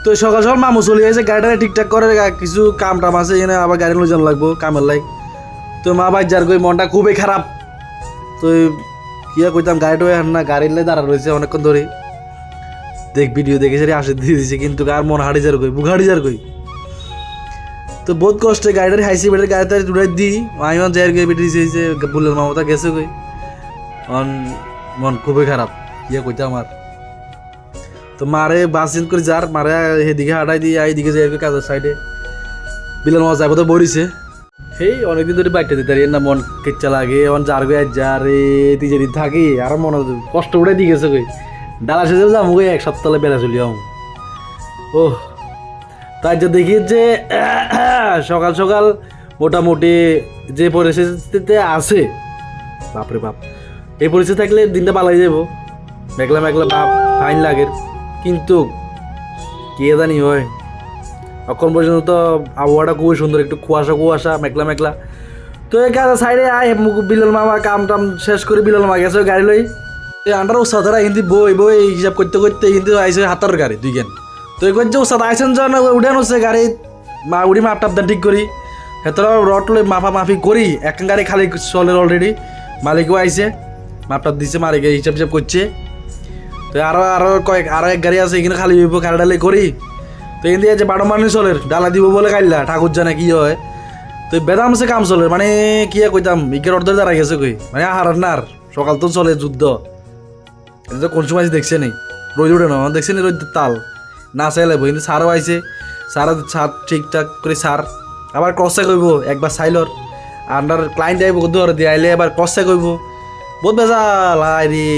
তো সকাল সকাল মামু চলে আসে গাড়িটা ঠিকঠাক করে কিছু কাম টাম আছে এনে আবার গাড়ি লই যান লাগবো কামের লাগ তো মা ভাই যার কই মনটা খুবই খারাপ তো কিয়া কইতাম গাড়িটা না গাড়ির লাই দাঁড়া রয়েছে অনেকক্ষণ ধরে দেখ ভিডিও দেখে সারি আসে দিয়ে দিছে কিন্তু আর মন হাড়ি যার কই বুক হাড়ি যার কই তো বহুত কষ্টে গাড়িটার হাইসি বেটার গাড়িটা উড়াই দিই আইমান যাই গিয়ে বেটি দিয়েছে বুলের মামতা গেছে কই মন খুবই খারাপ ইয়ে কইতে আমার তো মারে বাস চেঞ্জ করে যার মারে সেদিকে হাঁটাই দিয়ে এইদিকে যাই কাজের সাইডে বিলের মামা যাইব তো বরিছে সেই অনেকদিন ধরে বাইকটা দিতে না মন কেচ্ছা লাগে এখন যার গে যা রে তুই যেদিন থাকি আর মনে কষ্ট উড়াই দিয়ে গেছে কই ডালা সেজে যাবো কই এক সপ্তাহে বেলা চলি ও তাই যে দেখি যে সকাল সকাল মোটামুটি যে পরিস্থিতিতে আছে বাপরে বাপ এই পরিস্থিতি থাকলে দিনটা ভালো হয়ে যাবো মেঘলা মেঘলা বাপ ফাইন লাগে কিন্তু কে জানি হয় এখন পর্যন্ত তো আবহাওয়াটা খুবই সুন্দর একটু কুয়াশা মেঘলা মেঘলা তো এই কাজে সাইডে আয় বিলাল মামা কাম টাম শেষ করে বিলাল মামা গেছে গাড়ি লই আন্ডার উৎসাহরা হিন্দি বই হিসাব করতে করতে হিন্দি আইসে হাতার গাড়ি দুইখান তো এই করছে উৎসাহ আইসেন জন উঠে হচ্ছে গাড়ি মা উড়ি মাপ টাপ ঠিক করি হেতরা রট লই মাফি করি এক গাড়ি খালি চলে অলরেডি মালিকও আইসে মাপ টাপ দিচ্ছে মালিকে হিসাব করছে তো আরো এক গাড়ি আছে এখানে খালি হইব গাড়ি করি তো এখান দিয়ে যে 12 মানুষ চলে ডালা দিব বলে কাইলা ঠাকুর জানে কি হয় তো বেদামসে কাম চলে মানে কি কইতাম ইকের অর্ধেক দাঁড়াই গেছে কই মানে হারার নার সকাল তো চলে যুদ্ধ এটা তো কোন সময় দেখছে নেই রোজ উঠে না দেখছে নি রোজ তাল না চাইলে কিন্তু সারও আইছে সারা ছাদ ঠিকঠাক করে সার আবার ক্রসে কইব একবার সাইলর আন্ডার ক্লায়েন্ট আইব ধরে দিয়ে আইলে আবার ক্রসে কইব বহুত বেজাল রে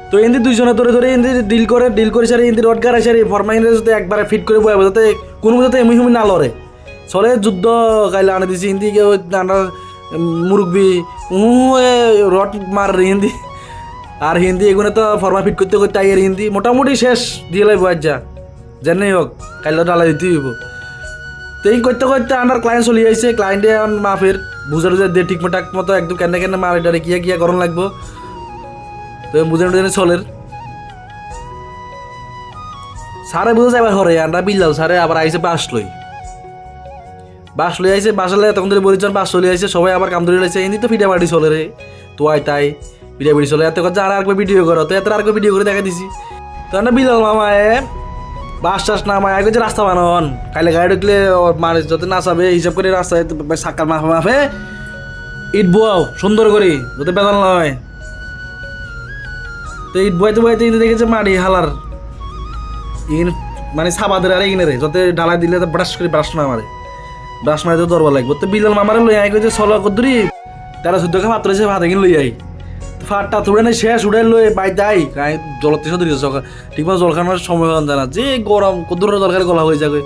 তো এমনি দুইজনে ধরে এমনি ডিল করে সারি এমনি রড গাড়াই সারি ফরমাইনে যাতে একবারে ফিট করে বয়াবো যাতে কোনো যাতে এমনি হুমি না লড়ে চলে যুদ্ধ গাইলে আনে দিছি হিন্দি কেউ আন্ডার মুরব্বী রড মার হিন্দি আর হিন্দি এগুলো তো ফরমা ফিট করতে করতে আইয়ের হিন্দি মোটামুটি শেষ দিয়ে লাগবো আজ যা জানেই হোক কাইলে ডালা দিতে হইব তো এই করতে করতে আন্ডার ক্লায়েন্ট চলে আইছে ক্লায়েন্টে মাফের বুঝার দিয়ে ঠিকঠাক মতো একদম কেন মার এটারে কিয়া গরম লাগবো তো বুঝানো চলের সারে বুঝে যাবে হরে আন্ডা বিল্লাল সারে আবার আইসে বাস লই আইসে বাসালে তখন ধরে বলিছেন বাস চলে আইসে সবাই আবার কাম ধরে লাইছে এমনি তো ফিডা বাড়ি চলে রে তো তাই পিড়ি চলে এত কথা আর একবার ভিডিও করো তো এত আর ভিডিও করে দেখা দিছি তো না বিলাল মামায় বাস টাস নামায় আগে যে রাস্তা বানান কাইলে গাড়ি ঢুকলে মানুষ যত নাচাবে হিসাব করে রাস্তায় সাকার মাফে ইট বোয়াও সুন্দর করে যাতে বেদাল নয় তো ইট বইতে দেখেছে মাটি হালার ইন মানে সাবাদের আর ইনে রে যাতে ঢালাই দিলে ব্রাশ না মারে ব্রাশ মারে তো দরবার লাগবে তো বিলাল মামারে লই আই কইছে চলো কদ্দুরি 13-14 মাত্র এসে ভাত কিনে লই আই ফাটটা তুলে নেই শেষ উঠে লই বাই যাই জলতে সে দিয়েছে সকাল ঠিকমতো জল খাওয়ানোর সময় জানা যে গরম কদ্দুর দরকার গলা হয়ে যাবে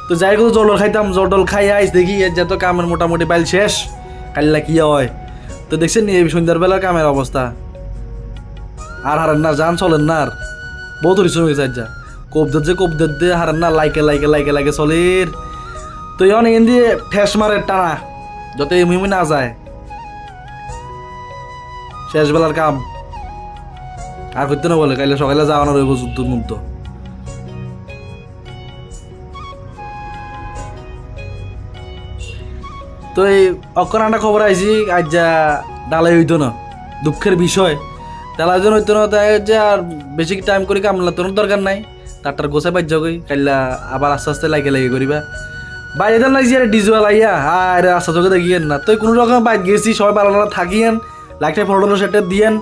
তো যাই কত জল খাইতাম জল খাই আইস দেখি যত কামের মোটামুটি বাইল শেষ কাল্লা কি হয় তো দেখছেন এই সন্ধ্যার কামের অবস্থা আর হারান না যান চলেন না আর বহুত পরিশ্রম হয়েছে যা কোপদের দিয়ে হারান না লাইকে চলের তো এখন এখান দিয়ে ঠেস মারে টানা যত এমনি না যায় শেষ বেলার কাম আর করতে না বলে কাইলে সকালে যাওয়ানো রইব যুদ্ধ মুগ্ধ তো এই অক্ষণ একটা খবর আইছি আজ যা ডালাই হইতো না দুঃখের বিষয় ডালাই জন হইতো না তাই যে আর বেশি টাইম করে কামলা তোর দরকার নাই তারটার গোছাই বাজ্য কই কাইলা আবার আস্তে আস্তে লাগে করিবা বাইরে দেন নাই যে ডিজুয়াল আইয়া আর আস্তে চোখে দেখিয়েন না তো কোনো রকম বাইক গেছি সবাই ভালো থাকিয়েন লাইকটা ফটো সেটা দিয়েন